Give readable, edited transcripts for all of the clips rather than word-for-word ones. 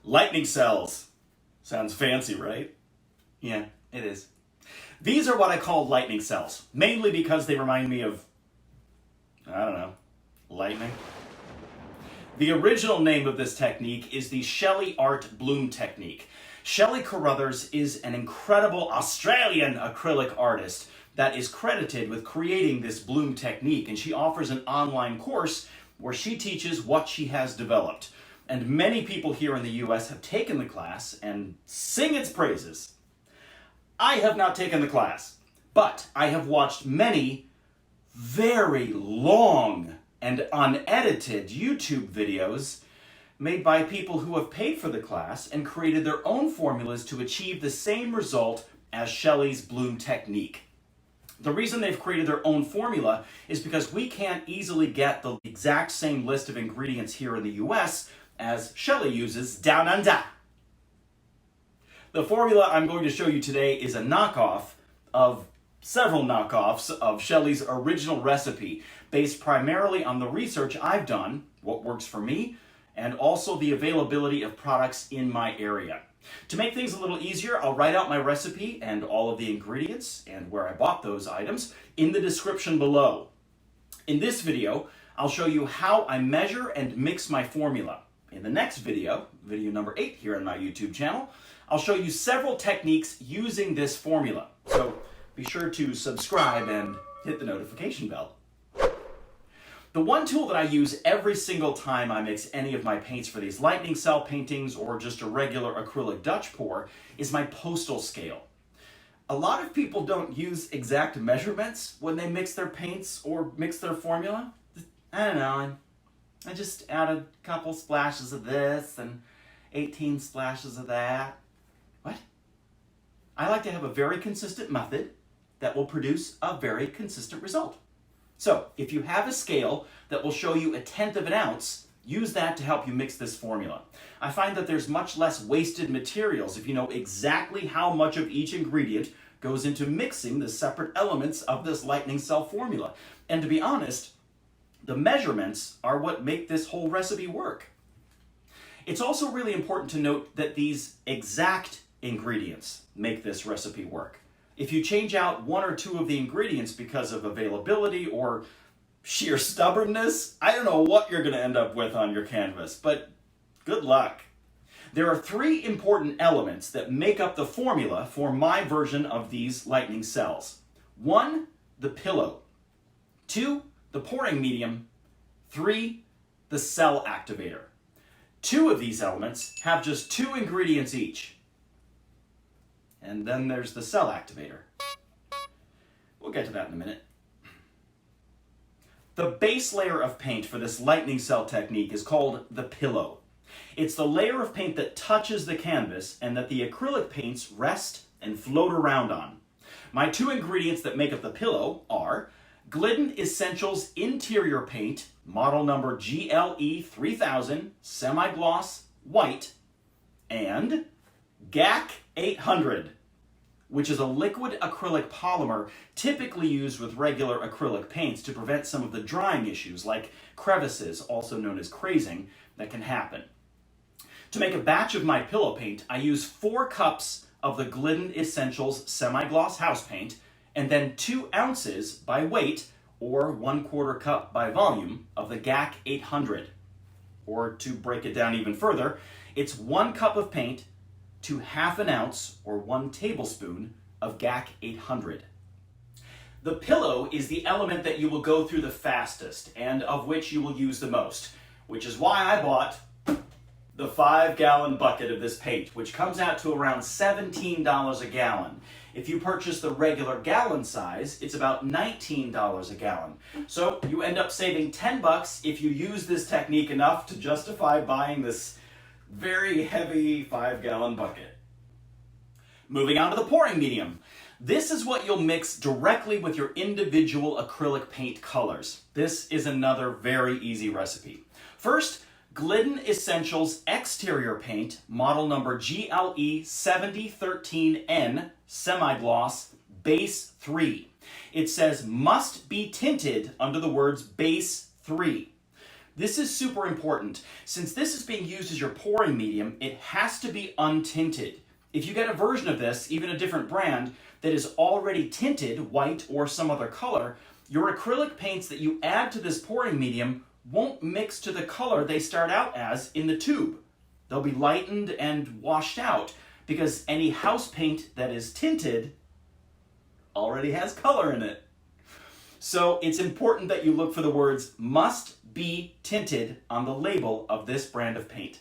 Lightning cells. Sounds fancy, right? Yeah, it is. These are what I call lightning cells, mainly because they remind me of, I don't know, lightning. The original name of this technique is the Shelee Art Bloom technique. Shelee Carruthers is an incredible Australian acrylic artist that is credited with creating this bloom technique, and she offers an online course where she teaches what she has developed. And many people here in the US have taken the class and sing its praises. I have not taken the class, but I have watched many very long and unedited YouTube videos made by people who have paid for the class and created their own formulas to achieve the same result as Shelee's bloom technique. The reason they've created their own formula is because we can't easily get the exact same list of ingredients here in the US as Shelee uses down under. The formula I'm going to show you today is a knockoff of several knockoffs of Shelee's original recipe, based primarily on the research I've done, what works for me, and also the availability of products in my area. To make things a little easier, I'll write out my recipe and all of the ingredients and where I bought those items in the description below. In this video, I'll show you how I measure and mix my formula. In the next video, video number 8 here on my YouTube channel, I'll show you several techniques using this formula. So be sure to subscribe and hit the notification bell. The one tool that I use every single time I mix any of my paints for these lightning cell paintings or just a regular acrylic Dutch pour is my postal scale. A lot of people don't use exact measurements when they mix their paints or mix their formula. I don't know, I just add a couple splashes of this and 18 splashes of that. What? I like to have a very consistent method that will produce a very consistent result. So, if you have a scale that will show you 1/10 of an ounce, use that to help you mix this formula. I find that there's much less wasted materials if you know exactly how much of each ingredient goes into mixing the separate elements of this lightning cell formula. And to be honest, the measurements are what make this whole recipe work. It's also really important to note that these exact ingredients make this recipe work. If you change out 1 or 2 of the ingredients because of availability or sheer stubbornness, I don't know what you're going to end up with on your canvas, but good luck. There are 3 important elements that make up the formula for my version of these lightning cells. 1, the pillow. 2, the pouring medium. 3, the cell activator. 2 of these elements have just 2 ingredients each. And then there's the cell activator. We'll get to that in a minute. The base layer of paint for this lightning cell technique is called the pillow. It's the layer of paint that touches the canvas and that the acrylic paints rest and float around on. My 2 ingredients that make up the pillow are Glidden Essentials Interior Paint, model number GLE 3000, semi-gloss, white, and GAC 800, which is a liquid acrylic polymer typically used with regular acrylic paints to prevent some of the drying issues like crevices, also known as crazing, that can happen. To make a batch of my pillow paint, I use 4 cups of the Glidden Essentials semi-gloss house paint and then 2 ounces by weight or 1/4 cup by volume of the GAC 800. Or to break it down even further, it's 1 cup of paint to 1/2 ounce or 1 tablespoon of GAC 800. The pillow is the element that you will go through the fastest and of which you will use the most, which is why I bought the 5-gallon bucket of this paint, which comes out to around $17 a gallon. If you purchase the regular gallon size, it's about $19 a gallon. So you end up saving $10 if you use this technique enough to justify buying this very heavy 5-gallon bucket. Moving on to the pouring medium. This is what you'll mix directly with your individual acrylic paint colors. This is another very easy recipe. First, Glidden Essentials Exterior Paint, model number GLE 7013N, semi-gloss, base 3. It says must be tinted under the words base 3. This is super important. Since this is being used as your pouring medium, it has to be untinted. If you get a version of this, even a different brand, that is already tinted, white or some other color, your acrylic paints that you add to this pouring medium won't mix to the color they start out as in the tube. They'll be lightened and washed out because any house paint that is tinted already has color in it. So it's important that you look for the words "must be tinted" on the label of this brand of paint.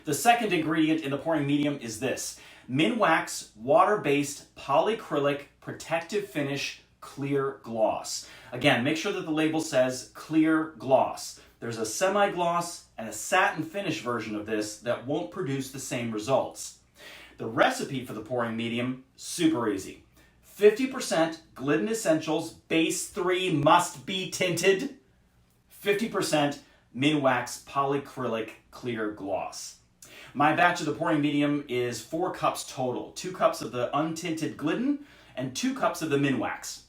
The second ingredient in the pouring medium is this: Minwax water-based polycrylic protective finish clear gloss. Again, make sure that the label says clear gloss. There's a semi-gloss and a satin finish version of this that won't produce the same results. The recipe for the pouring medium, super easy. 50% Glidden Essentials Base 3 must be tinted. 50% Minwax Polycrylic Clear Gloss. My batch of the pouring medium is 4 cups total. 2 cups of the untinted Glidden and 2 cups of the Minwax.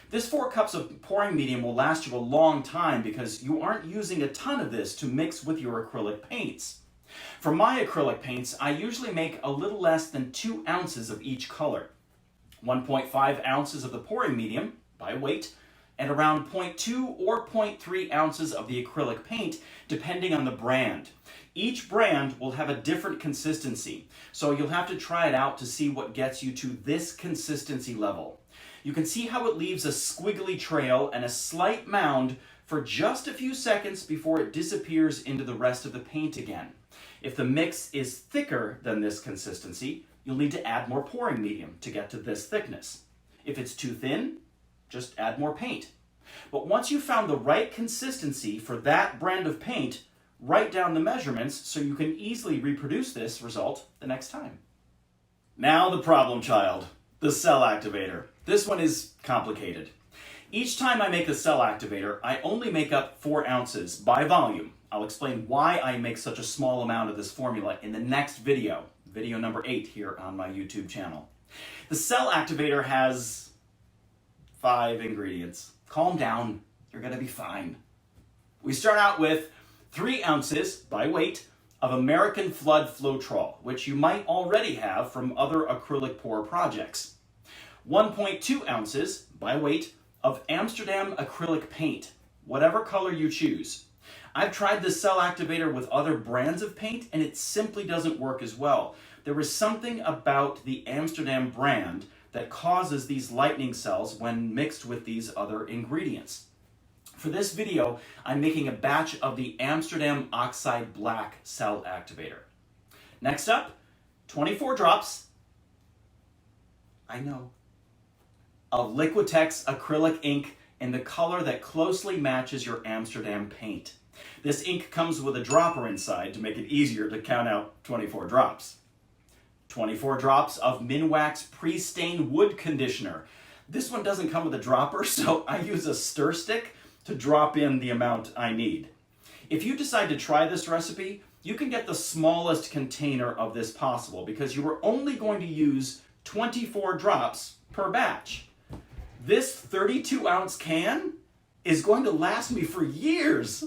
This 4 cups of pouring medium will last you a long time because you aren't using a ton of this to mix with your acrylic paints. For my acrylic paints, I usually make a little less than 2 ounces of each color. 1.5 ounces of the pouring medium by weight, and around 0.2 or 0.3 ounces of the acrylic paint, depending on the brand. Each brand will have a different consistency, so you'll have to try it out to see what gets you to this consistency level. You can see how it leaves a squiggly trail and a slight mound for just a few seconds before it disappears into the rest of the paint again. If the mix is thicker than this consistency, you'll need to add more pouring medium to get to this thickness. If it's too thin, just add more paint. But once you've found the right consistency for that brand of paint, write down the measurements so you can easily reproduce this result the next time. Now the problem child, the cell activator. This one is complicated. Each time I make the cell activator, I only make up 4 ounces by volume. I'll explain why I make such a small amount of this formula in the next video, video number 8 here on my YouTube channel. The cell activator has 5 ingredients. Calm down, you're gonna be fine. We start out with 3 ounces by weight of American Flood Floetrol, which you might already have from other acrylic pour projects. 1.2 ounces by weight of Amsterdam acrylic paint, whatever color you choose. I've tried this cell activator with other brands of paint and it simply doesn't work as well. There is something about the Amsterdam brand that causes these lightning cells when mixed with these other ingredients. For this video, I'm making a batch of the Amsterdam Oxide Black cell activator. Next up, 24 drops, I know, of Liquitex acrylic ink in the color that closely matches your Amsterdam paint. This ink comes with a dropper inside to make it easier to count out 24 drops. 24 drops of Minwax Pre-Stain Wood Conditioner. This one doesn't come with a dropper, so I use a stir stick to drop in the amount I need. If you decide to try this recipe, you can get the smallest container of this possible because you are only going to use 24 drops per batch. This 32-ounce can is going to last me for years.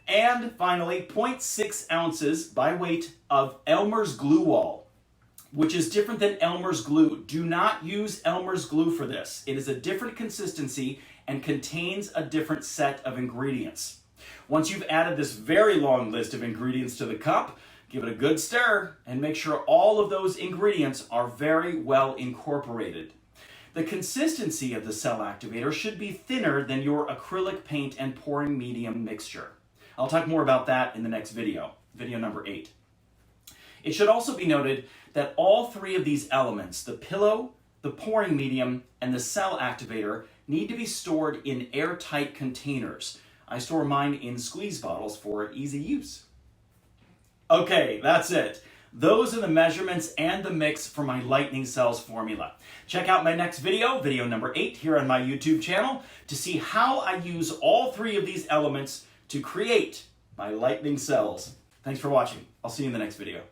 And finally, 0.6 ounces by weight of Elmer's Glue Wall, which is different than Elmer's Glue. Do not use Elmer's Glue for this. It is a different consistency and contains a different set of ingredients. Once you've added this very long list of ingredients to the cup, give it a good stir and make sure all of those ingredients are very well incorporated. The consistency of the cell activator should be thinner than your acrylic paint and pouring medium mixture. I'll talk more about that in the next video, video number 8. It should also be noted that all 3 of these elements, the pillow, the pouring medium, and the cell activator, need to be stored in airtight containers. I store mine in squeeze bottles for easy use. Okay, that's it. Those are the measurements and the mix for my lightning cells formula. Check out my next video, video number 8, here on my YouTube channel to see how I use all 3 of these elements to create my lightning cells. Thanks for watching. I'll see you in the next video.